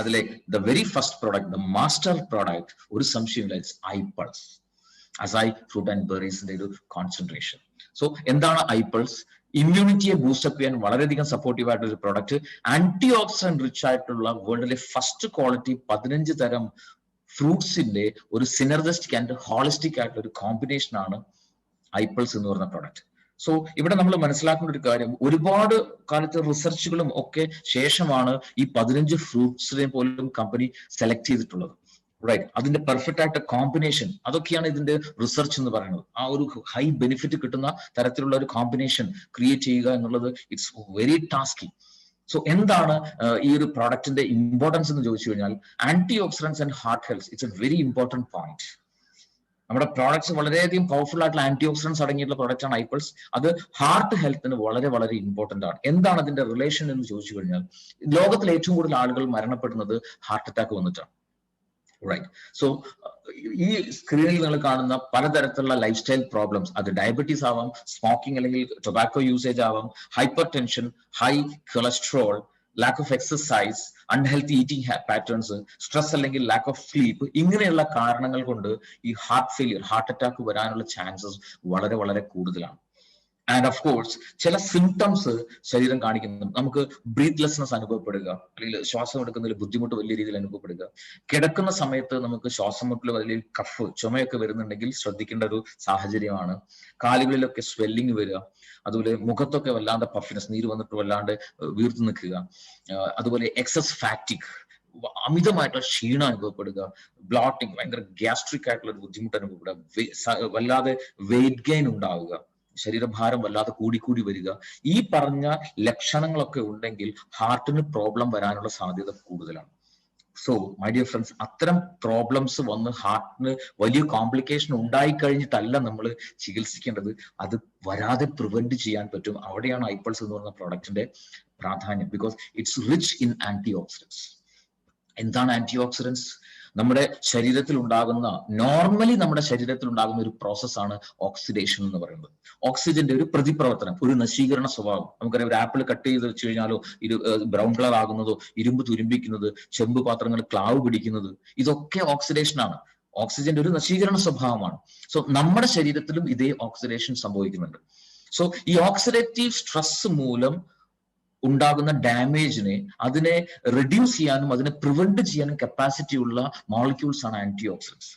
അതിലെ the very first product, the master product, ഒരു സംശയമില്ല, ഇറ്റ്സ് ഐപൾസ്. അസൈ ഫ്രൂട്ട് ആൻഡ് ബെറീസിന്റെ ഒരു കോൺസെൻട്രേഷൻ. സോ എന്താണ് ഐപൾസ്? ഇമ്മ്യൂണിറ്റിയെ ബൂസ്റ്റപ്പ് ചെയ്യാൻ വളരെയധികം സപ്പോർട്ടീവ് ആയിട്ടുള്ള ഒരു പ്രോഡക്റ്റ്, ആന്റി ഓക്സിഡന്റ് റിച്ച് ആയിട്ടുള്ള വേൾഡിലെ ഫസ്റ്റ് ക്വാളിറ്റി 15 തരം ഫ്രൂട്ട്സിന്റെ ഒരു സിനർജിസ്റ്റിക് ആൻഡ് ഹോളിസ്റ്റിക് ആയിട്ടുള്ള ഒരു കോമ്പിനേഷൻ ആണ് ഐപൾസ് എന്ന് പറയുന്ന പ്രോഡക്റ്റ്. സോ ഇവിടെ നമ്മൾ മനസ്സിലാക്കേണ്ട ഒരു കാര്യം, ഒരുപാട് കാലത്തെ റിസർച്ചുകളും ഒക്കെ ശേഷമാണ് ഈ 15 ഫ്രൂട്ട്സിനെ പോലും കമ്പനി സെലക്ട് ചെയ്തിട്ടുള്ളത്. റൈറ്റ്, അതിന്റെ പെർഫെക്റ്റ് ആയിട്ട് കോമ്പിനേഷൻ, അതൊക്കെയാണ് ഇതിന്റെ റിസർച്ച് എന്ന് പറയുന്നത്. ആ ഒരു ഹൈ ബെനിഫിറ്റ് കിട്ടുന്ന തരത്തിലുള്ള ഒരു കോമ്പിനേഷൻ ക്രിയേറ്റ് ചെയ്യുക എന്നുള്ളത് ഇറ്റ്സ് വെരി ടാസ്കി. സോ എന്താണ് ഈ ഒരു പ്രോഡക്റ്റിന്റെ ഇമ്പോർട്ടൻസ് എന്ന് ചോദിച്ചു കഴിഞ്ഞാൽ, antioxidants and heart health it's a very important point. നമ്മുടെ പ്രോഡക്ട്സ് വളരെയധികം പവർഫുൾ ആയിട്ടുള്ള ആന്റി ഓക്സിഡൻസ് അടങ്ങിയിട്ടുള്ള പ്രോഡക്റ്റ് ആണ് ഐപൾസ്. അത് ഹാർട്ട് ഹെൽത്തിന് വളരെ വളരെ ഇമ്പോർട്ടന്റ് ആണ്. എന്താണ് അതിന്റെ റിലേഷൻ എന്ന് ചോദിച്ചു കഴിഞ്ഞാൽ, ലോകത്തിൽ ഏറ്റവും കൂടുതൽ ആളുകൾ മരണപ്പെടുന്നത് ഹാർട്ട് അറ്റാക്ക് വന്നിട്ടാണ്. റൈറ്റ്. സോ ഈ സ്ക്രീനിൽ നിങ്ങൾ കാണുന്ന പലതരത്തിലുള്ള ലൈഫ് സ്റ്റൈൽ പ്രോബ്ലംസ്, അത് ഡയബറ്റീസ് ആവാം, സ്മോക്കിംഗ് അല്ലെങ്കിൽ ടൊബാക്കോ യൂസേജ് ആവാം, hyper tension, high cholesterol, lack of exercise, unhealthy eating patterns, stress അല്ലെങ്കിൽ ലാക്ക് ഓഫ് സ്ലീപ്പ്, ഇങ്ങനെയുള്ള കാരണങ്ങൾ കൊണ്ട് ഈ ഹാർട്ട് ഫെയിലിയർ, ഹാർട്ട് അറ്റാക്ക് വരാനുള്ള ചാൻസസ് വളരെ വളരെ കൂടുതലാണ്. ആൻഡ് ഓഫ് കോഴ്സ് ചില സിംറ്റംസ് ശരീരം കാണിക്കുന്നുണ്ട്. നമുക്ക് ബ്രീത്ത്ലെസ്നെസ് അനുഭവപ്പെടുക, അല്ലെങ്കിൽ ശ്വാസം എടുക്കുന്നതിൽ ബുദ്ധിമുട്ട് വലിയ രീതിയിൽ അനുഭവപ്പെടുക, കിടക്കുന്ന സമയത്ത് നമുക്ക് ശ്വാസം മുട്ടൽ, വലിയ കഫ്, ചുമയൊക്കെ വരുന്നുണ്ടെങ്കിൽ ശ്രദ്ധിക്കേണ്ട ഒരു സാഹചര്യമാണ്. കാലുകളിലൊക്കെ സ്വെല്ലിങ് വരിക, അതുപോലെ മുഖത്തൊക്കെ വല്ലാണ്ട് പഫിനെസ്, നീര് വന്നിട്ട് വല്ലാണ്ട് വീർത്ത് നിൽക്കുക, അതുപോലെ എക്സസ് ഫാറ്റിക്, അമിതമായിട്ടുള്ള ക്ഷീണം അനുഭവപ്പെടുക, ബ്ലോട്ടിങ്, ഭയങ്കര ഗ്യാസ്ട്രിക് ആയിട്ടുള്ള ഒരു ബുദ്ധിമുട്ട് അനുഭവപ്പെടുക, വല്ലാതെ വെയിറ്റ് ഗെയിൻ ഉണ്ടാവുക, ശരീരഭാരം വല്ലാതെ കൂടിക്കൂടി വരിക, ഈ പറഞ്ഞ ലക്ഷണങ്ങളൊക്കെ ഉണ്ടെങ്കിൽ ഹാർട്ടിന് പ്രോബ്ലം വരാനുള്ള സാധ്യത കൂടുതലാണ്. സോ മൈ ഡിയർ ഫ്രണ്ട്സ്, അത്തരം പ്രോബ്ലംസ് വന്ന് ഹാർട്ടിന് വലിയ കോംപ്ലിക്കേഷൻ ഉണ്ടായി കഴിഞ്ഞിട്ടല്ല നമ്മൾ ചികിത്സിക്കേണ്ടത്, അത് വരാതെ പ്രിവെന്റ് ചെയ്യാൻ പറ്റും. അവിടെയാണ് ഐപൾസ് എന്ന് പറയുന്ന പ്രോഡക്റ്റിന്റെ പ്രാധാന്യം. Because it's rich in antioxidants. എന്താണ് ആന്റി ഓക്സിഡൻസ്? നമ്മുടെ ശരീരത്തിൽ ഉണ്ടാകുന്ന, നോർമലി നമ്മുടെ ശരീരത്തിൽ ഉണ്ടാകുന്ന ഒരു പ്രോസസ്സാണ് ഓക്സിഡേഷൻ എന്ന് പറയുന്നത്. ഓക്സിജന്റെ ഒരു പ്രതിപ്രവർത്തനം, ഒരു നശീകരണ സ്വഭാവം. നമുക്കറിയാം, ഒരു ആപ്പിൾ കട്ട് ചെയ്ത് വെച്ച് കഴിഞ്ഞാലോ ബ്രൗൺ കളർ ആകുന്നതോ, ഇരുമ്പ് തുരുമ്പിക്കുന്നത്, ചെമ്പ് പാത്രങ്ങൾ ക്ലാവ് പിടിക്കുന്നത്, ഇതൊക്കെ ഓക്സിഡേഷൻ ആണ്. ഓക്സിജന്റെ ഒരു നശീകരണ സ്വഭാവമാണ്. സോ നമ്മുടെ ശരീരത്തിലും ഇതേ ഓക്സിഡേഷൻ സംഭവിക്കുന്നുണ്ട്. സോ ഈ ഓക്സിഡേറ്റീവ് സ്ട്രെസ് മൂലം ഉണ്ടാകുന്ന ഡാമേജിനെ, അതിനെ റെഡ്യൂസ് ചെയ്യാനും അതിനെ പ്രിവെന്റ് ചെയ്യാനും കപ്പാസിറ്റി ഉള്ള മോളിക്യൂൾസ് ആണ് ആന്റി ഓക്സിഡൻസ്.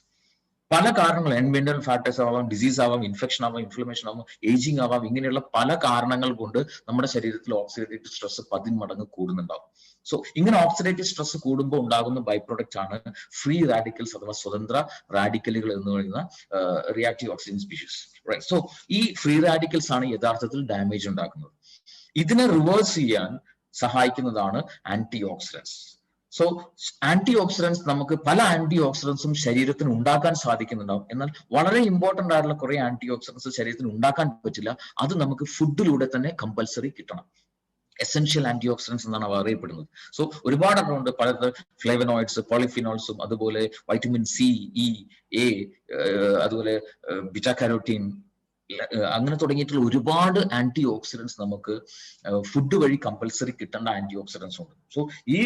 പല കാരണങ്ങൾ, എൻവൈറൺമെന്റൽ ഫാക്ടേഴ്സ് ആവാം, ഡിസീസ് ആവാം, ഇൻഫെക്ഷൻ ആവാം, ഇൻഫ്ലമേഷൻ ആവാം, ഏജിങ് ആവാം, ഇങ്ങനെയുള്ള പല കാരണങ്ങൾ കൊണ്ട് നമ്മുടെ ശരീരത്തിൽ ഓക്സിഡേറ്റീവ് സ്ട്രെസ് 10 മടങ്ങ് കൂടുന്നുണ്ടാവും. സോ ഇങ്ങനെ ഓക്സിഡേറ്റീവ് സ്ട്രെസ് കൂടുമ്പോൾ ഉണ്ടാകുന്ന ബൈ പ്രൊഡക്റ്റ് ആണ് ഫ്രീ റാഡിക്കൽസ് അഥവാ സ്വതന്ത്ര റാഡിക്കലുകൾ എന്ന് പറയുന്ന reactive oxygen species. Right. So ഈ ഫ്രീ റാഡിക്കൽസ് ആണ് യഥാർത്ഥത്തിൽ ഡാമേജ് ഉണ്ടാക്കുന്നത്. ഇതിനെ റിവേഴ്സ് ചെയ്യാൻ സഹായിക്കുന്നതാണ് antioxidants. So antioxidants, നമുക്ക് പല ആന്റി ഓക്സിഡൻസും ശരീരത്തിന് ഉണ്ടാക്കാൻ സാധിക്കുന്നുണ്ടാവും. എന്നാൽ വളരെ ഇമ്പോർട്ടന്റ് ആയിട്ടുള്ള കുറെ ആന്റി ഓക്സിഡൻസ് ശരീരത്തിന് ഉണ്ടാക്കാൻ പറ്റില്ല. അത് നമുക്ക് ഫുഡിലൂടെ തന്നെ കമ്പൽസറി കിട്ടണം. എസെൻഷ്യൽ ആന്റി ഓക്സിഡൻസ് എന്നാണ് അവ അറിയപ്പെടുന്നത്. സോ ഒരുപാട് ഉണ്ട്, പല ഫ്ലേവനോയിഡ്സ്, പോളിഫിനോൾസും, അതുപോലെ വൈറ്റമിൻ സി, ഇ, എ, അതുപോലെ ബീറ്റാ കാരോട്ടീൻ, അങ്ങനെ തുടങ്ങിയിട്ടുള്ള ഒരുപാട് ആന്റി ഓക്സിഡൻസ് നമുക്ക് ഫുഡ് വഴി കമ്പൽസറി കിട്ടേണ്ട ആന്റി ഓക്സിഡൻസ് ഉണ്ട്. സോ ഈ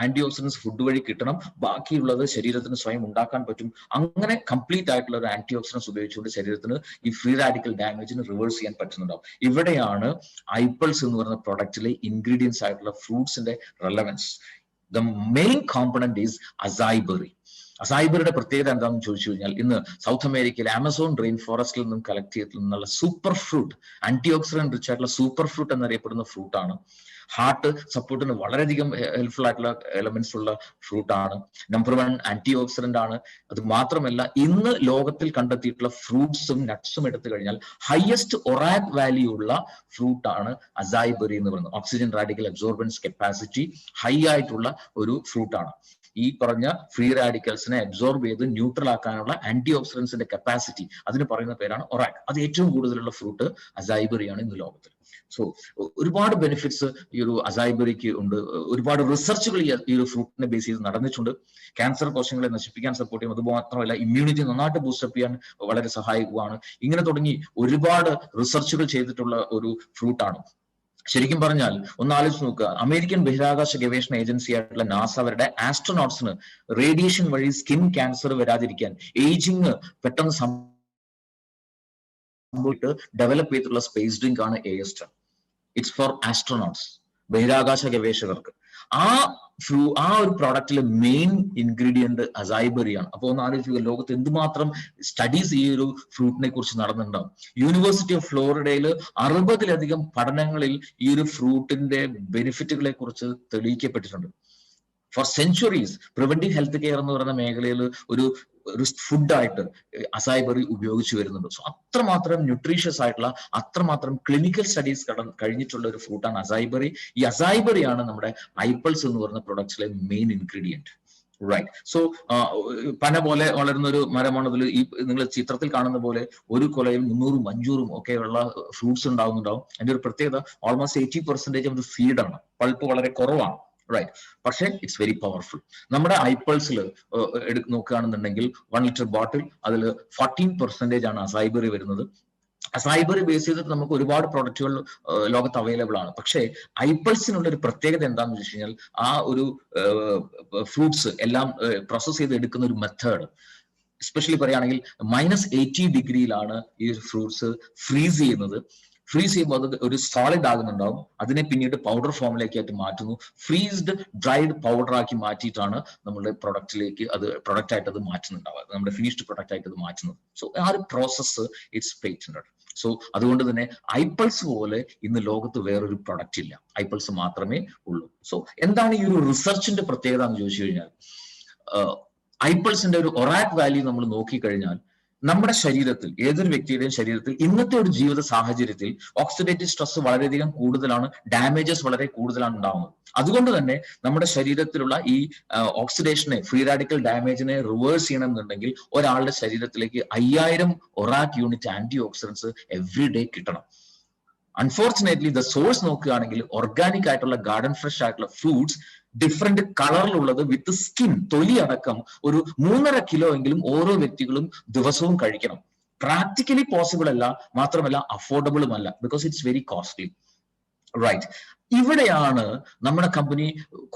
ആന്റി ഓക്സിഡൻസ് ഫുഡ് വഴി കിട്ടണം, ബാക്കിയുള്ളത് ശരീരത്തിന് സ്വയം ഉണ്ടാക്കാൻ പറ്റും. അങ്ങനെ കംപ്ലീറ്റ് ആയിട്ടുള്ള ഒരു ആന്റി ഓക്സിഡൻസ് ഉപയോഗിച്ചുകൊണ്ട് ശരീരത്തിന് ഈ ഫ്രീ റാഡിക്കൽ ഡാമേജിന് റിവേഴ്സ് ചെയ്യാൻ പറ്റുന്നുണ്ടാവും. ഇവിടെയാണ് ഐപൾസ് എന്ന് പറയുന്ന പ്രൊഡക്റ്റിലെ ഇൻഗ്രീഡിയൻസ് ആയിട്ടുള്ള ഫ്രൂട്ട്സിന്റെ relevance. The main component is acai berry. അസായ്ബറിയുടെ പ്രത്യേകത എന്താണെന്ന് ചോദിച്ചു കഴിഞ്ഞാൽ, ഇന്ന് സൗത്ത് അമേരിക്കയിലെ ആമസോൺ റെയിൻ ഫോറസ്റ്റിൽ നിന്നും കളക്ട് ചെയ്തിട്ടുള്ള നിന്നുള്ള super fruit, antioxidant rich ആയിട്ടുള്ള സൂപ്പർ ഫ്രൂട്ട് എന്നറിയപ്പെടുന്ന ഫ്രൂട്ടാണ്. ഹാർട്ട് സപ്പോർട്ടിന് വളരെയധികം ഹെൽപ്ഫുൾ ആയിട്ടുള്ള എലമെന്റ്സ് ഉള്ള ഫ്രൂട്ടാണ്. നമ്പർ 1 ആന്റി ഓക്സിഡന്റ് ആണ്. അത് മാത്രമല്ല, ഇന്ന് ലോകത്തിൽ കണ്ടെത്തിയിട്ടുള്ള ഫ്രൂട്ട്സും നട്ട്സും എടുത്തു കഴിഞ്ഞാൽ ഹയസ്റ്റ് ഒറാക് വാല്യൂ ഉള്ള ഫ്രൂട്ടാണ് അസായ് ബെറി എന്ന് പറയുന്നത്. Oxygen radical absorbance capacity high ആയിട്ടുള്ള ഒരു ഫ്രൂട്ടാണ്. ഈ പറഞ്ഞ ഫ്രീ റാഡിക്കൽസിനെ അബ്സോർബ് ചെയ്ത് ന്യൂട്രൽ ആക്കാനുള്ള ആന്റി ഓക്സിഡൻസിന്റെ കപ്പാസിറ്റി, അതിന് പറയുന്ന പേരാണ് ഒറാക്. അത് ഏറ്റവും കൂടുതലുള്ള ഫ്രൂട്ട് അസായ് ബെറിയാണ് ഇന്ന് ലോകത്തിൽ. സോ ഒരുപാട് ബെനിഫിറ്റ്സ് ഈ ഒരു അസായ് ബെറിക്ക് ഉണ്ട്. ഒരുപാട് റിസർച്ചുകൾ ഈ ഒരു ഫ്രൂട്ടിനെ ബേസ് ചെയ്ത് നടന്നിട്ടുണ്ട്. ക്യാൻസർ കോശങ്ങളെ നശിപ്പിക്കാൻ സപ്പോർട്ട് ചെയ്യും, അതുമാത്രമല്ല ഇമ്മ്യൂണിറ്റി നന്നായിട്ട് ബൂസ്റ്റപ്പ് ചെയ്യാൻ വളരെ സഹായിക്കുകയാണ്. ഇങ്ങനെ തുടങ്ങി ഒരുപാട് റിസർച്ചുകൾ ചെയ്തിട്ടുള്ള ഒരു ഫ്രൂട്ടാണ്. ശരിക്കും പറഞ്ഞാൽ ഒന്ന് ആലോചിച്ച് നോക്കുക, അമേരിക്കൻ ബഹിരാകാശ ഗവേഷണ ഏജൻസി ആയിട്ടുള്ള നാസ അവരുടെ ആസ്ട്രോനോട്സിന് റേഡിയേഷൻ വഴി സ്കിൻ ക്യാൻസർ വരാതിരിക്കാൻ, ഏജിങ് പെട്ടെന്ന് സംഭവിച്ചിട്ട് ഡെവലപ്പ് ചെയ്തിട്ടുള്ള സ്പേസ് ഡ്രിങ്ക് ആണ് AS10. ഇറ്റ്സ് ഫോർ ആസ്ട്രോനോട്സ്, ബഹിരാകാശ ഗവേഷകർക്ക്. ആ ഒരു പ്രോഡക്റ്റിലെ മെയിൻ ഇൻഗ്രീഡിയന്റ് അസൈബറിയാണ്. അപ്പൊ ഒന്ന് ആലോചിക്കുക, ലോകത്ത് എന്തുമാത്രം സ്റ്റഡീസ് ഈ ഒരു ഫ്രൂട്ടിനെ കുറിച്ച് നടന്നിട്ടുണ്ടാവും. യൂണിവേഴ്സിറ്റി ഓഫ് ഫ്ലോറിഡയിൽ 60-ലധികം പഠനങ്ങളിൽ ഈ ഒരു ഫ്രൂട്ടിന്റെ ബെനിഫിറ്റുകളെ കുറിച്ച് തെളിയിക്കപ്പെട്ടിട്ടുണ്ട്. For centuries preventive health care എന്ന് പറയുന്ന മേഖലയിൽ ഒരു ഫുഡായിട്ട് അസൈബറി ഉപയോഗിച്ചു വരുന്നുണ്ട്. സോ അത്രമാത്രം ന്യൂട്രീഷ്യസ് ആയിട്ടുള്ള, അത്രമാത്രം ക്ലിനിക്കൽ സ്റ്റഡീസ് കഴിഞ്ഞിട്ടുള്ള ഒരു ഫ്രൂട്ടാണ് അസൈബറി. ഈ അസൈബറിയാണ് നമ്മുടെ ഐപ്പിൾസ് എന്ന് പറയുന്ന പ്രൊഡക്ട്സിലെ മെയിൻ ഇൻഗ്രീഡിയന്റ്. റൈറ്റ്. സോ പന പോലെ വളരുന്ന ഒരു മരമാണതിൽ. ഈ നിങ്ങൾ ചിത്രത്തിൽ കാണുന്ന പോലെ ഒരു കൊലയിൽ 300-ഉം 500-ഉം ഒക്കെയുള്ള ഫ്രൂട്ട്സ് ഉണ്ടാവുന്നുണ്ടാവും. അതിന്റെ ഒരു പ്രത്യേകത, ഓൾമോസ്റ്റ് 80% അത് ഫീഡാണ്, പൾപ്പ് വളരെ കുറവാണ്. റൈറ്റ്. പക്ഷേ ഇറ്റ്സ് വെരി പവർഫുൾ. നമ്മുടെ ഐപ്പിൾസിൽ നോക്കുകയാണെന്നുണ്ടെങ്കിൽ 1 ലിറ്റർ ബോട്ടിൽ, അതിൽ 14% ആണ് അസൈബറി വരുന്നത്. അസൈബറി ബേസ് ചെയ്തിട്ട് നമുക്ക് ഒരുപാട് പ്രൊഡക്റ്റുകൾ ലോകത്ത് അവൈലബിൾ ആണ്. പക്ഷേ ഐപ്പിൾസിനുള്ള ഒരു പ്രത്യേകത എന്താണെന്ന് വെച്ച് കഴിഞ്ഞാൽ, ആ ഒരു ഫ്രൂട്ട്സ് എല്ലാം പ്രോസസ് ചെയ്ത് എടുക്കുന്ന ഒരു മെത്തേഡ്, എസ്പെഷ്യലി പറയുകയാണെങ്കിൽ -80 ഡിഗ്രിയിലാണ് ഈ ഫ്രൂട്ട്സ് ഫ്രീസ് ചെയ്യുന്നത്. ഫ്രീസ് ചെയ്യുമ്പോൾ അത് ഒരു സോളിഡ് ആകുന്നുണ്ടാവും. അതിനെ പിന്നീട് പൗഡർ ഫോമിലേക്ക് ആയിട്ട് മാറ്റുന്നു. ഫ്രീസ്ഡ് ഡ്രൈഡ് പൗഡർ ആക്കി മാറ്റിയിട്ടാണ് നമ്മുടെ പ്രൊഡക്റ്റിലേക്ക് പ്രൊഡക്റ്റ് ആയിട്ട് അത് മാറ്റുന്നുണ്ടാവുക, നമ്മുടെ ഫിനിഷ്ഡ് പ്രൊഡക്റ്റ് ആയിട്ട് അത് മാറ്റുന്നത്. സോ ആ ഒരു പ്രോസസ്സ് ഇറ്റ്സ് പേറ്റന്റഡ്. സോ അതുകൊണ്ട് തന്നെ ഐപ്പിൾസ് പോലെ ഇന്ന് ലോകത്ത് വേറൊരു പ്രൊഡക്റ്റ് ഇല്ല, ഐപ്പിൾസ് മാത്രമേ ഉള്ളൂ. സോ എന്താണ് ഈ ഒരു റിസർച്ചിന്റെ പ്രത്യേകത എന്ന് ചോദിച്ചു കഴിഞ്ഞാൽ, ഐപ്പിൾസിന്റെ ഒരു ഒറാക് വാല്യൂ നമ്മൾ നോക്കിക്കഴിഞ്ഞാൽ, നമ്മുടെ ശരീരത്തിൽ, ഏതൊരു വ്യക്തിയുടെയും ശരീരത്തിൽ ഇന്നത്തെ ഒരു ജീവിത സാഹചര്യത്തിൽ ഓക്സിഡേറ്റീവ് സ്ട്രെസ് വളരെയധികം കൂടുതലാണ്, ഡാമേജസ് വളരെ കൂടുതലാണ് ഉണ്ടാവുന്നത്. അതുകൊണ്ട് തന്നെ നമ്മുടെ ശരീരത്തിലുള്ള ഈ ഓക്സിഡേഷനെ, ഫ്രീ റാഡിക്കൽ ഡാമേജിനെ റിവേഴ്സ് ചെയ്യണമെന്നുണ്ടെങ്കിൽ ഒരാളുടെ ശരീരത്തിലേക്ക് 5000 ORAC unit antioxidants every day കിട്ടണം. അൺഫോർച്ചുനേറ്റ്ലി ദ സോഴ്സ് നോക്കുകയാണെങ്കിൽ ഓർഗാനിക് ആയിട്ടുള്ള ഗാർഡൻ ഫ്രഷ് ആയിട്ടുള്ള ഫ്രൂട്ട്സ് ഡിഫറെന്റ് കളറിലുള്ളത് വിത്ത് സ്കിൻ, തൊലി അടക്കം ഒരു 3.5 കിലോ എങ്കിലും ഓരോ വ്യക്തികളും ദിവസവും കഴിക്കണം. പ്രാക്ടിക്കലി പോസിബിൾ അല്ല, മാത്രമല്ല അഫോർഡബിളും അല്ല, because it's very costly. Right. ഇവിടെയാണ് നമ്മുടെ കമ്പനി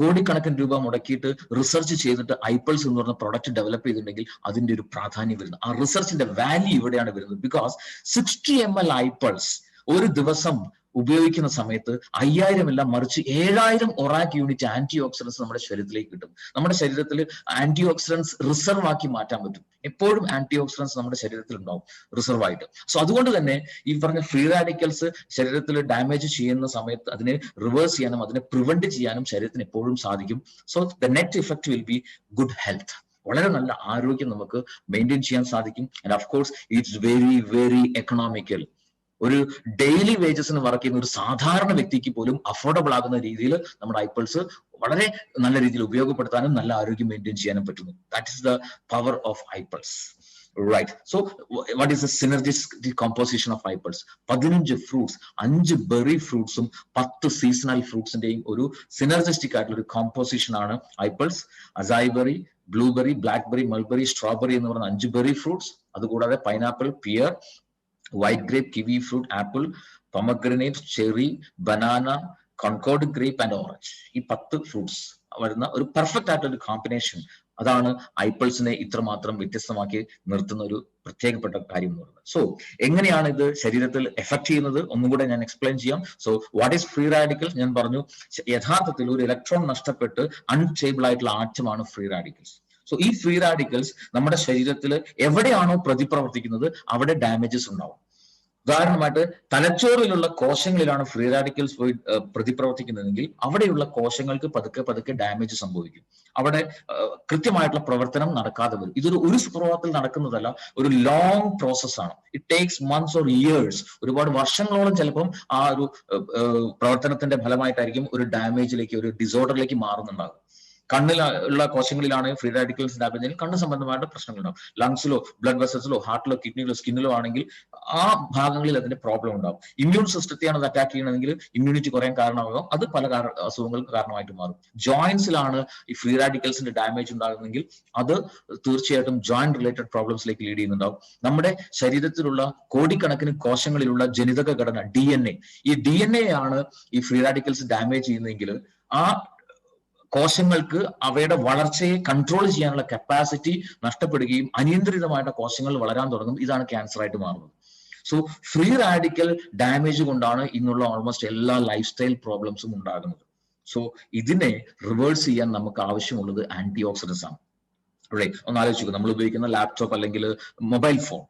കോടിക്കണക്കിന് രൂപ മുടക്കിയിട്ട് റിസർച്ച് ചെയ്തിട്ട് ഐപ്പിൾസ് എന്ന് പറഞ്ഞ പ്രൊഡക്റ്റ് ഡെവലപ്പ് ചെയ്തിട്ടുണ്ടെങ്കിൽ അതിന്റെ ഒരു പ്രാധാന്യം വരുന്നത്, ആ റിസർച്ചിന്റെ വാല്യൂ ഇവിടെയാണ് വരുന്നത്. ബിക്കോസ് 60 ml ഐപ്പിൾസ് ഒരു ദിവസം ഉപയോഗിക്കുന്ന സമയത്ത് 5000 അല്ല, മറിച്ച് 7000 ഒറാക് യൂണിറ്റ് ആന്റി ഓക്സിഡൻസ് നമ്മുടെ ശരീരത്തിലേക്ക് കിട്ടും. നമ്മുടെ ശരീരത്തിൽ ആന്റി ഓക്സിഡൻസ് റിസർവ് ആക്കി മാറ്റാൻ പറ്റും. എപ്പോഴും ആന്റി ഓക്സിഡൻസ് നമ്മുടെ ശരീരത്തിൽ ഉണ്ടാവും റിസർവ് ആയിട്ട്. സോ അതുകൊണ്ട് തന്നെ ഈ പറഞ്ഞ ഫ്രീ റാഡിക്കൽസ് ശരീരത്തിൽ ഡാമേജ് ചെയ്യുന്ന സമയത്ത് അതിനെ റിവേഴ്സ് ചെയ്യാനും അതിനെ പ്രിവെന്റ് ചെയ്യാനും ശരീരത്തിന് എപ്പോഴും സാധിക്കും. So the net effect will be good health. വളരെ നല്ല ആരോഗ്യം നമുക്ക് മെയിൻറ്റെയിൻ ചെയ്യാൻ സാധിക്കും. And of course it's very very economical. ഒരു ഡെയിലി വേജസിന് വർക്ക് ചെയ്യുന്ന ഒരു സാധാരണ വ്യക്തിക്ക് പോലും അഫോർഡബിൾ ആകുന്ന രീതിയിൽ നമ്മുടെ ഐപ്പിൾസ് വളരെ നല്ല രീതിയിൽ ഉപയോഗപ്പെടുത്താനും നല്ല ആരോഗ്യം മെയിൻറ്റെയിൻ ചെയ്യാനും പറ്റുന്നു. That is the power of iPulse. Right. So what is the synergistic composition of iPulse? 15 fruits, 5 berry ഫ്രൂട്ട്സും 10 സീസണൽ ഫ്രൂട്ട്സിന്റെയും ഒരു സിനർജിസ്റ്റിക് ആയിട്ടുള്ള ഒരു കോമ്പോസിഷൻ ആണ് iPulse. Acai berry, blueberry, blackberry, mulberry, strawberry എന്ന് പറയുന്ന 5 ബെറി ഫ്രൂട്ട്സ്. അതുകൂടാതെ pineapple, pear, white grape, kiwi fruit, apple, pomegranate, cherry, banana, concord grape and orange. ഈ 10 fruits വരുന്ന ഒരു പെർഫെക്റ്റ് ആയിട്ടുള്ള ഒരു കോമ്പിനേഷൻ, അതാണ് ഐപ്പിൾസിനെ ഇത്രമാത്രം വ്യത്യസ്തമാക്കി നിർത്തുന്ന ഒരു പ്രത്യേകപ്പെട്ട കാര്യം എന്ന് പറയുന്നത്. സോ എങ്ങനെയാണ് ഇത് ശരീരത്തിൽ എഫക്ട് ചെയ്യുന്നത് ഒന്നും കൂടെ ഞാൻ എക്സ്പ്ലെയിൻ ചെയ്യാം. So what is free radicals? ഞാൻ പറഞ്ഞു, യഥാർത്ഥത്തിൽ ഒരു ഇലക്ട്രോൺ നഷ്ടപ്പെട്ട് അൺസ്റ്റേബിൾ ആയിട്ടുള്ള ആറ്റമാണ് ഫ്രീ റാഡിക്കൽസ്. സോ ഈ ഫ്രീ റാഡിക്കൽസ് നമ്മുടെ ശരീരത്തിൽ എവിടെയാണോ പ്രതിപ്രവർത്തിക്കുന്നത് അവിടെ ഡാമേജസ് ഉണ്ടാവും. ഉദാഹരണമായിട്ട് തലച്ചോറിലുള്ള കോശങ്ങളിലാണ് ഫ്രീ റാഡിക്കൽസ് പോയി പ്രതിപ്രവർത്തിക്കുന്നതെങ്കിൽ അവിടെയുള്ള കോശങ്ങൾക്ക് പതുക്കെ പതുക്കെ ഡാമേജ് സംഭവിക്കും. അവിടെ കൃത്യമായിട്ടുള്ള പ്രവർത്തനം നടക്കാതെ വരും. ഇതൊരു സുപ്രഭാതത്തിൽ നടക്കുന്നതല്ല, ഒരു ലോങ് പ്രോസസ്സാണ്. It takes months or years, ഒരുപാട് വർഷങ്ങളോളം ചിലപ്പം ആ ഒരു പ്രവർത്തനത്തിന്റെ ഫലമായിട്ടായിരിക്കും ഒരു ഡാമേജിലേക്ക്, ഒരു ഡിസോർഡറിലേക്ക് മാറുന്നുണ്ടാകും. കണ്ണിലുള്ള കോശങ്ങളിലാണ് ഫ്രീ റാഡിക്കൽസ് ഡാമേജ് ആണെങ്കിൽ കണ്ണ് സംബന്ധമായിട്ട് പ്രശ്നങ്ങളുണ്ടാവും. ലങ്സിലോ ബ്ലഡ് വെസൽസിലോ ഹാർട്ടിലോ കിഡ്നിയിലോ സ്കിന്നിലോ ആണെങ്കിൽ ആ ഭാഗങ്ങളിൽ അതിന്റെ പ്രോബ്ലം ഉണ്ടാവും. ഇമ്മ്യൂൺ സിസ്റ്റത്തെയാണ് അത് അറ്റാക്ക് ചെയ്യണമെങ്കിൽ ഇമ്മ്യൂണിറ്റി കുറയാൻ കാരണമാകും, അത് പല അസുഖങ്ങൾക്ക് കാരണമായിട്ട് മാറും. ജോയിന്റ്സിലാണ് ഈ ഫ്രീ റാഡിക്കൽസിന്റെ ഡാമേജ് ഉണ്ടാകുന്നെങ്കിൽ അത് തീർച്ചയായിട്ടും ജോയിന്റ് റിലേറ്റഡ് പ്രോബ്ലംസിലേക്ക് ലീഡ് ചെയ്യുന്നുണ്ടാവും. നമ്മുടെ ശരീരത്തിലുള്ള കോടിക്കണക്കിന് കോശങ്ങളിലുള്ള ജനിതക ഘടന DNA, ഈ DNA ആണ് ഈ ഫ്രീ റാഡിക്കൽസ് ഡാമേജ് ചെയ്യുന്നതെങ്കിൽ ആ കോശങ്ങൾക്ക് അവയുടെ വളർച്ചയെ കൺട്രോൾ ചെയ്യാനുള്ള കപ്പാസിറ്റി നഷ്ടപ്പെടുകയും അനിയന്ത്രിതമായിട്ട് കോശങ്ങൾ വളരാൻ തുടങ്ങും. ഇതാണ് ക്യാൻസർ ആയിട്ട് മാറുന്നത്. സോ ഫ്രീ റാഡിക്കൽ ഡാമേജ് കൊണ്ടാണ് ഇന്നുള്ള ഓൾമോസ്റ്റ് എല്ലാ ലൈഫ് സ്റ്റൈൽ പ്രോബ്ലംസും ഉണ്ടാകുന്നത്. സോ ഇതിനെ റിവേഴ്സ് ചെയ്യാൻ നമുക്ക് ആവശ്യമുള്ളത് ആന്റി ഓക്സിഡൻസ് ആണ്. ഒന്ന് ആലോചിക്കുക, നമ്മൾ ഉപയോഗിക്കുന്ന ലാപ്ടോപ്പ് അല്ലെങ്കിൽ മൊബൈൽ ഫോൺ,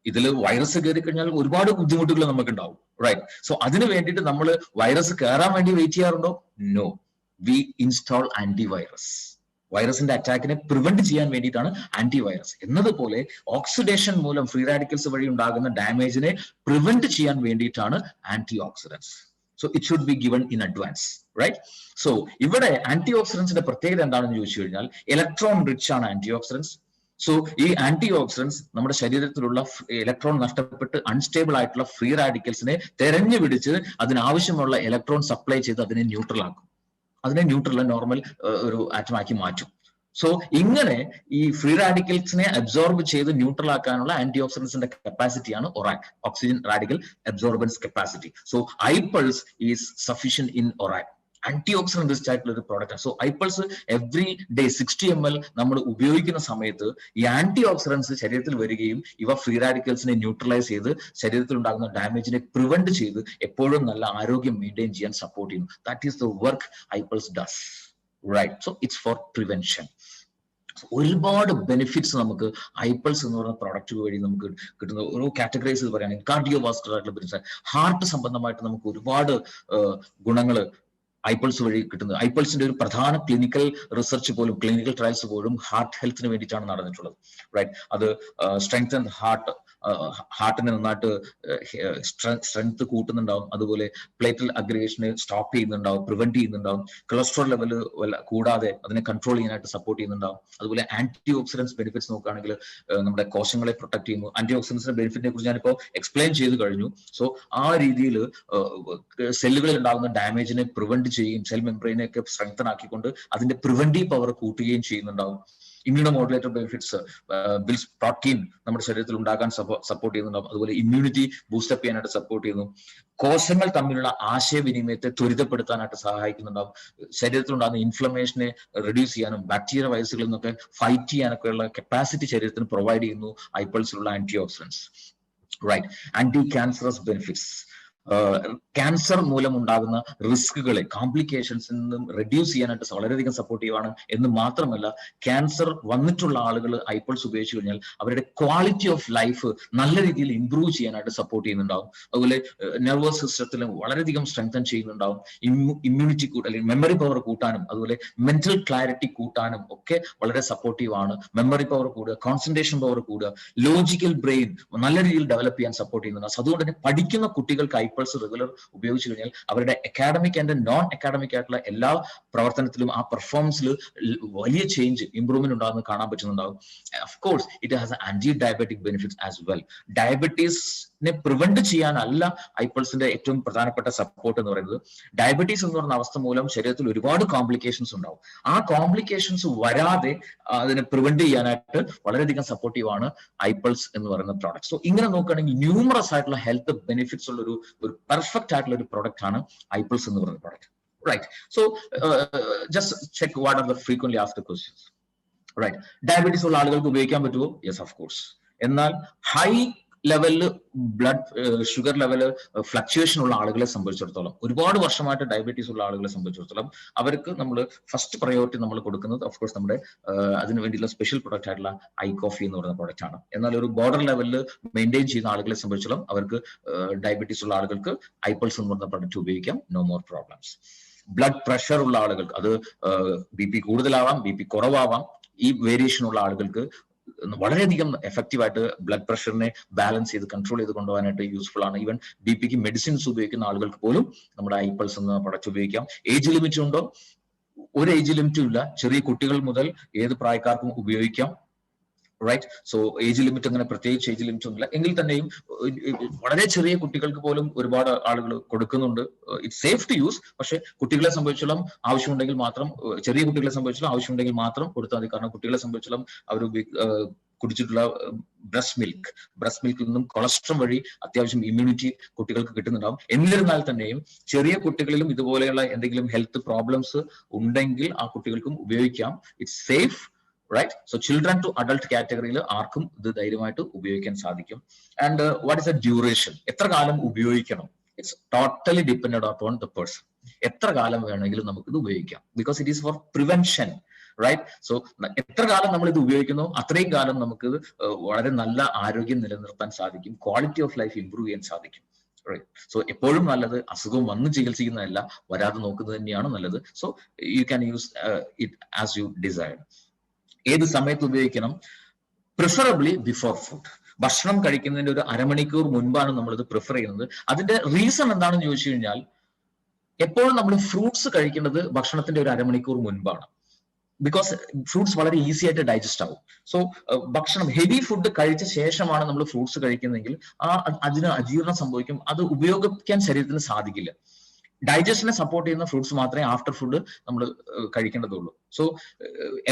ഇതിൽ വൈറസ് കയറി കഴിഞ്ഞാൽ ഒരുപാട് ബുദ്ധിമുട്ടുകൾ നമുക്ക് ഉണ്ടാവും. റൈറ്റ്. സോ അതിന് വേണ്ടിയിട്ട് നമ്മൾ വൈറസ് കയറാൻ വേണ്ടി വെയിറ്റ് ചെയ്യാറുണ്ടോ? നോ. We install antivirus. വൈറസിന്റെ അറ്റാക്കിനെ പ്രിവെന്റ് ചെയ്യാൻ വേണ്ടിയിട്ടാണ് ആന്റിവൈറസ്. എന്നതുപോലെ ഓക്സിഡേഷൻ മൂലം ഫ്രീ റാഡിക്കൽസ് വഴി ഉണ്ടാകുന്ന ഡാമേജിനെ പ്രിവെന്റ് ചെയ്യാൻ വേണ്ടിയിട്ടാണ് antioxidants. So it should be given in advance. Right. So ഇവിടെ ആന്റി ഓക്സിഡൻസിന്റെ പ്രത്യേകത എന്താണെന്ന് ചോദിച്ചു കഴിഞ്ഞാൽ ഇലക്ട്രോൺ റിച്ച് ആണ് ആന്റി ഓക്സിഡൻസ്. സോ ഈ ആന്റി ഓക്സിഡൻസ് നമ്മുടെ ശരീരത്തിലുള്ള ഇലക്ട്രോൺ നഷ്ടപ്പെട്ട് അൺസ്റ്റേബിൾ ആയിട്ടുള്ള ഫ്രീ റാഡിക്കൽസിനെ തെരഞ്ഞു പിടിച്ച് അതിനാവശ്യമുള്ള ഇലക്ട്രോൺ സപ്ലൈ ചെയ്ത് അതിനെ ന്യൂട്രൽ ആക്കും, അതിനെ ന്യൂട്രൽ നോർമൽ ഒരു ആറ്റമാക്കി മാറ്റും. സോ ഇങ്ങനെ ഈ ഫ്രീ റാഡിക്കൽസിനെ അബ്സോർബ് ചെയ്ത് ന്യൂട്രൽ ആക്കാനുള്ള ആന്റി ഓക്സിഡൻസിന്റെ കപ്പാസിറ്റിയാണ് ORAC, oxygen radical absorbance capacity. So iPulse is sufficient in ORAC. Antioxidant rich ആയിട്ടുള്ള ഒരു product. So iPulse every day 60 ml നമ്മൾ ഉപയോഗിക്കുന്ന സമയത്ത് ഈ ആന്റി ഓക്സിഡൻസ് ശരീരത്തിൽ വരികയും ഇവ ഫ്രീ റാഡിക്കൽസിനെ ന്യൂട്രലൈസ് ചെയ്ത് ശരീരത്തിൽ ഉണ്ടാകുന്ന ഡാമേജിനെ പ്രിവെന്റ് ചെയ്ത് എപ്പോഴും നല്ല ആരോഗ്യം മെയിൻറ്റെയിൻ ചെയ്യാൻ സപ്പോർട്ട് ചെയ്യുന്നു. That is the work iPulse does. Right. So it's for prevention. ഒരുപാട് ബെനിഫിറ്റ്സ് നമുക്ക് ഐപൾസ് എന്ന് പറയുന്ന പ്രോഡക്റ്റ് വഴി നമുക്ക് കിട്ടുന്ന ഓരോ കാറ്റഗറൈസ് ചെയ്ത് പറയുകയാണെങ്കിൽ കാർഡിയോ വാസ്കുലർ ആയിട്ടുള്ള ബെനിഫിറ്റ്സ്, ഹാർട്ട് സംബന്ധമായിട്ട് നമുക്ക് ഒരുപാട് ഗുണങ്ങൾ ഐപൾസ് വഴി കിട്ടുന്നത്. ഐപൾസിന്റെ ഒരു പ്രധാന ക്ലിനിക്കൽ റിസർച്ച് പോലും, ക്ലിനിക്കൽ ട്രയൽസ് പോലും ഹാർട്ട് ഹെൽത്തിന് വേണ്ടിയിട്ടാണ് നടന്നിട്ടുള്ളത്. റൈറ്റ്. അത് സ്ട്രെങ്തൻ ഹാർട്ടിനെ നന്നായിട്ട് സ്ട്രെങ്ത് കൂട്ടുന്നുണ്ടാവും, അതുപോലെ പ്ലേറ്റൽ അഗ്രിഗേഷനെ സ്റ്റോപ്പ് ചെയ്യുന്നുണ്ടാവും, പ്രിവെന്റ് ചെയ്യുന്നുണ്ടാവും, കൊളസ്ട്രോൾ ലെവൽ കൂടാതെ അതിനെ കൺട്രോൾ ചെയ്യാനായിട്ട് സപ്പോർട്ട് ചെയ്യുന്നുണ്ടാവും. അതുപോലെ ആന്റി ഓക്സിഡൻസ് ബെനിഫിറ്റ്സ് നോക്കുകയാണെങ്കിൽ നമ്മുടെ കോശങ്ങളെ പ്രൊട്ടക്ട് ചെയ്യുന്നു. ആന്റി ഓക്സിഡൻസിന്റെ ബെനിഫിറ്റിനെ കുറിച്ച് ഞാനിപ്പോൾ എക്സ്പ്ലെയിൻ ചെയ്ത് കഴിഞ്ഞു. സോ ആ രീതിയിൽ സെല്ലുകളിൽ ഉണ്ടാകുന്ന ഡാമേജിനെ പ്രിവെന്റ് ചെയ്യുകയും സെൽ മെംബ്രെയിനെ ഒക്കെ സ്ട്രെങ്തൻ ആക്കിക്കൊണ്ട് അതിന്റെ പ്രിവെന്റീവ് പവർ കൂട്ടുകയും ചെയ്യുന്നുണ്ടാവും. Immuno modulator benefits, bills protein നമ്മുടെ ശരീരത്തിൽ ഉണ്ടാക്കാൻ സപ്പോർട്ട് ചെയ്യുന്നുണ്ടാവും. അതുപോലെ ഇമ്മ്യൂണിറ്റി ബൂസ്റ്റപ്പ് ചെയ്യാനായിട്ട് സപ്പോർട്ട് ചെയ്യുന്നു. കോശങ്ങൾ തമ്മിലുള്ള ആശയവിനിമയത്തെ ത്വരിതപ്പെടുത്താനായിട്ട് സഹായിക്കുന്നുണ്ടാവും. ശരീരത്തിൽ ഉണ്ടാകുന്ന ഇൻഫ്ലമേഷനെ റെഡ്യൂസ് ചെയ്യാനും ബാക്ടീരിയ വൈറസുകളിൽ നിന്നൊക്കെ ഫൈറ്റ് ചെയ്യാനൊക്കെയുള്ള കപ്പാസിറ്റി ശരീരത്തിന് പ്രൊവൈഡ് ചെയ്യുന്നു ഐപൾസിലുള്ള antioxidants. Right. Anti cancerous benefits, cancer മൂലം ഉണ്ടാകുന്ന റിസ്കുകളെ, കോംപ്ലിക്കേഷൻസിൽ നിന്നും റെഡ്യൂസ് ചെയ്യാനായിട്ട് വളരെയധികം സപ്പോർട്ടീവാണ്. എന്ന് മാത്രമല്ല ക്യാൻസർ വന്നിട്ടുള്ള ആളുകൾ ഐപൾസ് ഉപയോഗിച്ചു കഴിഞ്ഞാൽ അവരുടെ ക്വാളിറ്റി ഓഫ് ലൈഫ് നല്ല രീതിയിൽ ഇംപ്രൂവ് ചെയ്യാനായിട്ട് സപ്പോർട്ട് ചെയ്യുന്നുണ്ടാവും. അതുപോലെ നെർവസ് സിസ്റ്റത്തിലും വളരെയധികം സ്ട്രെങ്തൻ ചെയ്യുന്നുണ്ടാവും. ഇമ്മ്യൂണിറ്റി അല്ലെങ്കിൽ മെമ്മറി പവർ കൂട്ടാനും അതുപോലെ മെന്റൽ ക്ലാരിറ്റി കൂട്ടാനും ഒക്കെ വളരെ സപ്പോർട്ടീവ് ആണ്. മെമ്മറി പവർ കൂടുക, കോൺസെൻട്രേഷൻ പവർ കൂടുക, ലോജിക്കൽ ബ്രെയിൻ നല്ല രീതിയിൽ ഡെവലപ്പ് ചെയ്യാൻ സപ്പോർട്ട് ചെയ്യുന്നുണ്ട്. അതുകൊണ്ട് തന്നെ പഠിക്കുന്ന കുട്ടികൾക്ക് ഐപൾസ് റെഗുലർ ഉപയോഗിച്ചു കഴിഞ്ഞാൽ അവരുടെ അക്കാഡമിക് ആൻഡ് നോൺ അക്കാഡമിക് ആയിട്ടുള്ള എല്ലാ പ്രവർത്തനത്തിലും ആ പെർഫോമൻസിൽ വലിയ ചേഞ്ച്, ഇംപ്രൂവ്മെന്റ് ഉണ്ടാകുന്നത് കാണാൻ പറ്റുന്നുണ്ടാവും. Of course it has anti diabetic benefits as well. ഡയബറ്റീസിനെ പ്രിവെന്റ് ചെയ്യാനല്ല ഐപൾസിന്റെ ഏറ്റവും പ്രധാനപ്പെട്ട സപ്പോർട്ട് എന്ന് പറയുന്നത്. ഡയബറ്റീസ് എന്ന് പറയുന്ന അവസ്ഥ മൂലം ശരീരത്തിൽ ഒരുപാട് കോംപ്ലിക്കേഷൻസ് ഉണ്ടാവും. ആ കോംപ്ലിക്കേഷൻസ് വരാതെ അതിനെ പ്രിവെന്റ് ചെയ്യാനായിട്ട് വളരെയധികം സപ്പോർട്ടീവ് ആണ് ഐപൾസ് എന്ന് പറയുന്ന പ്രോഡക്റ്റ്. സോ ഇങ്ങനെ നോക്കുകയാണെങ്കിൽ ന്യൂമറസ് ആയിട്ടുള്ള ഹെൽത്ത് ബെനിഫിറ്റ്സ് ഉള്ള ഒരു പെർഫെക്റ്റ് ആയിട്ടുള്ള ഒരു പ്രോഡക്റ്റ് ആണ് ഐപൾസ് എന്ന് പറയുന്ന product. Right. So just check what are the frequently asked questions. Right. Diabetes ഉള്ള ആളുകൾക്ക് ഉപയോഗിക്കാൻ പറ്റുമോ? Yes, of course. എന്നാൽ ഹൈ ലെവലില് ബ്ലഡ് ഷുഗർ ലെവല് ഫ്ലക്ച്വേഷൻ ഉള്ള ആളുകളെ സംബന്ധിച്ചിടത്തോളം, ഒരുപാട് വർഷമായിട്ട് ഡയബറ്റീസ് ഉള്ള ആളുകളെ സംബന്ധിച്ചിടത്തോളം അവർക്ക് നമ്മൾ ഫസ്റ്റ് പ്രയോറിറ്റി നമ്മൾ കൊടുക്കുന്നത് ഓഫ് കോഴ്സ് നമ്മുടെ അതിന് വേണ്ടിയുള്ള സ്പെഷ്യൽ പ്രൊഡക്റ്റ് ആയിട്ടുള്ള ഐ കോഫി എന്ന് പറയുന്ന പ്രൊഡക്റ്റ് ആണ്. എന്നാൽ ഒരു ബോർഡർ ലെവലിൽ മെയിൻറ്റെയിൻ ചെയ്യുന്ന ആളുകളെ സംബന്ധിച്ചിടത്തോളം അവർക്ക് ഡയബറ്റീസ് ഉള്ള ആളുകൾക്ക് ഐപൾസ് എന്ന് പറയുന്ന പ്രൊഡക്റ്റ് ഉപയോഗിക്കാം. No more problems. Blood pressure ഉള്ള ആളുകൾക്ക്, അത് BP കൂടുതലാവാം, BP കുറവാവാം, ഈ വേരിയേഷൻ ഉള്ള ആളുകൾക്ക് വളരെയധികം എഫക്റ്റീവ് ആയിട്ട് ബ്ലഡ് പ്രഷറിനെ ബാലൻസ് ചെയ്ത് കൺട്രോൾ ചെയ്ത് കൊണ്ടുപോകാനായിട്ട് യൂസ്ഫുൾ ആണ്. ഈവൻ BP മെഡിസിൻസ് ഉപയോഗിക്കുന്ന ആളുകൾക്ക് പോലും നമ്മുടെ ഐപൾസ് എന്ന പ്രൊഡക്റ്റ് ഉപയോഗിക്കാം. ഏജ് ലിമിറ്റ് ഉണ്ടോ? ഒരു ഏജ് ലിമിറ്റും ഇല്ല. ചെറിയ കുട്ടികൾ മുതൽ ഏത് പ്രായക്കാർക്കും ഉപയോഗിക്കാം. റൈറ്റ്. സോ ഏജ് ലിമിറ്റ് അങ്ങനെ പ്രത്യേകിച്ച് ഏജ് ലിമിറ്റ് ഒന്നുമില്ല. എങ്കിൽ തന്നെയും വളരെ ചെറിയ കുട്ടികൾക്ക് പോലും ഒരുപാട് ആളുകൾ കൊടുക്കുന്നുണ്ട്. It's safe to use. പക്ഷെ കുട്ടികളെ സംബന്ധിച്ചോളം ആവശ്യമുണ്ടെങ്കിൽ മാത്രം, ചെറിയ കുട്ടികളെ സംബന്ധിച്ചോളം ആവശ്യമുണ്ടെങ്കിൽ മാത്രം കൊടുത്താൽ മതി. കാരണം കുട്ടികളെ സംബന്ധിച്ചോളം അവർ കുടിച്ചിട്ടുള്ള ബ്രസ്റ്റ് മിൽക്കിൽ നിന്നും കൊളസ്ട്രോൾ വഴി അത്യാവശ്യം ഇമ്മ്യൂണിറ്റി കുട്ടികൾക്ക് കിട്ടുന്നുണ്ടാവും. എന്നിരുന്നാൽ തന്നെയും ചെറിയ കുട്ടികളിലും ഇതുപോലെയുള്ള എന്തെങ്കിലും ഹെൽത്ത് പ്രോബ്ലംസ് ഉണ്ടെങ്കിൽ ആ കുട്ടികൾക്കും ഉപയോഗിക്കാം. It's safe. Right. So children to adult കാറ്റഗറിയിൽ ആർക്കും ഇത് ധൈര്യമായിട്ട് ഉപയോഗിക്കാൻ സാധിക്കും. And what is the duration? എത്ര കാലം ഉപയോഗിക്കണം? It's totally depended upon the person. എത്ര കാലം വേണമെങ്കിലും നമുക്ക് ഇത് ഉപയോഗിക്കാം. Because it is for prevention. Right. So എത്ര കാലം നമ്മൾ ഇത് ഉപയോഗിക്കുന്നോ അത്രയും കാലം നമുക്ക് വളരെ നല്ല ആരോഗ്യം നിലനിർത്താൻ സാധിക്കും. ക്വാളിറ്റി ഓഫ് ലൈഫ് ഇംപ്രൂവ് ചെയ്യാൻ സാധിക്കും. റൈറ്റ്. സോ എപ്പോഴും നല്ലത് അസുഖം വന്ന് ചികിത്സിക്കുന്നതല്ല, വരാതെ നോക്കുന്നത് തന്നെയാണ് നല്ലത്. So you can use it as you decide. ഏത് സമയത്ത് ഉപയോഗിക്കണം? Preferably before food. ഭക്ഷണം കഴിക്കുന്നതിന്റെ ഒരു അരമണിക്കൂർ മുൻപാണ് നമ്മളിത് പ്രിഫർ ചെയ്യുന്നത്. അതിന്റെ റീസൺ എന്താണെന്ന് ചോദിച്ചു കഴിഞ്ഞാൽ, എപ്പോഴും നമ്മൾ ഫ്രൂട്ട്സ് കഴിക്കേണ്ടത് ഭക്ഷണത്തിന്റെ ഒരു അരമണിക്കൂർ മുൻപാണ്. ബിക്കോസ് ഫ്രൂട്ട്സ് വളരെ ഈസി ആയിട്ട് ഡൈജസ്റ്റ് ആവും. സോ ഭക്ഷണം ഹെവി ഫുഡ് കഴിച്ച ശേഷമാണ് നമ്മൾ ഫ്രൂട്ട്സ് കഴിക്കുന്നതെങ്കിൽ അതിന് അജീർണം സംഭവിക്കും. അത് ഉപയോഗിക്കാൻ ശരീരത്തിന് സാധിക്കില്ല. ഡൈജഷനെ സപ്പോർട്ട് ചെയ്യുന്ന ഫ്രൂട്ട്സ് മാത്രമേ ആഫ്റ്റർ ഫുഡ് നമ്മൾ കഴിക്കേണ്ടതുള്ളൂ. സോ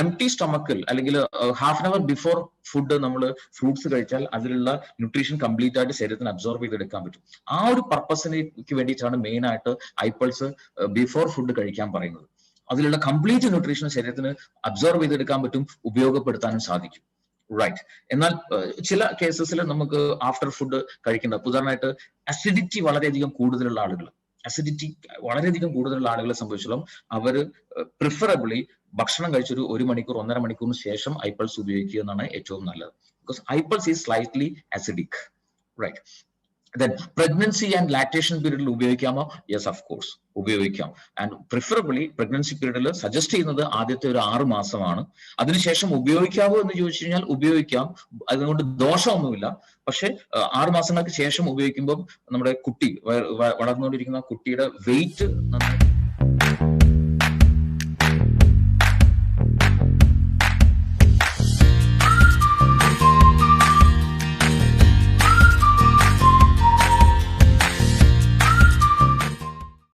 എംപ്റ്റി സ്റ്റൊമക്കിൽ അല്ലെങ്കിൽ half an hour before food നമ്മൾ ഫ്രൂട്ട്സ് കഴിച്ചാൽ അതിലുള്ള ന്യൂട്രീഷൻ കംപ്ലീറ്റ് ആയിട്ട് ശരീരത്തിന് അബ്സോർബ് ചെയ്തെടുക്കാൻ പറ്റും. ആ ഒരു പർപ്പസിലേക്ക് വേണ്ടിയിട്ടാണ് മെയിൻ ആയിട്ട് ഐപ്പിൾസ് ബിഫോർ ഫുഡ് കഴിക്കാൻ പറയുന്നത്. അതിലുള്ള കംപ്ലീറ്റ് ന്യൂട്രീഷൻ ശരീരത്തിന് അബ്സോർബ് ചെയ്തെടുക്കാൻ പറ്റും, ഉപയോഗപ്പെടുത്താനും സാധിക്കും. റൈറ്റ്. എന്നാൽ ചില കേസസിൽ നമുക്ക് ആഫ്റ്റർ ഫുഡ് കഴിക്കേണ്ട, ഉദാഹരണമായിട്ട് അസിഡിറ്റി വളരെയധികം കൂടുതലുള്ള ആളുകളെ സംബന്ധിച്ചിടത്തോളം അവർ പ്രിഫറബിളി ഭക്ഷണം കഴിച്ചൊരു 1 മണിക്കൂർ 1.5 മണിക്കൂറിന് ശേഷം ഐപ്പിൾസ് ഉപയോഗിക്കുക എന്നാണ് ഏറ്റവും നല്ലത്. Because iPulse is slightly acidic. Right. Then pregnancy and lactation പീരീഡിൽ ഉപയോഗിക്കാമോ? യെസ്, ഓഫ് കോഴ്സ് ഉപയോഗിക്കാം. ആൻഡ് പ്രിഫറബിളി പ്രഗ്നൻസി പീരീഡിൽ സജസ്റ്റ് ചെയ്യുന്നത് ആദ്യത്തെ ഒരു 6 മാസമാണ്. അതിനുശേഷം ഉപയോഗിക്കാമോ എന്ന് ചോദിച്ചു കഴിഞ്ഞാൽ ഉപയോഗിക്കാം. അതുകൊണ്ട് ദോഷമൊന്നുമില്ല. പക്ഷെ 6 മാസങ്ങൾക്ക് ശേഷം ഉപയോഗിക്കുമ്പോൾ നമ്മുടെ കുട്ടി വളർന്നുകൊണ്ടിരിക്കുന്ന കുട്ടിയുടെ വെയിറ്റ് നന്നായി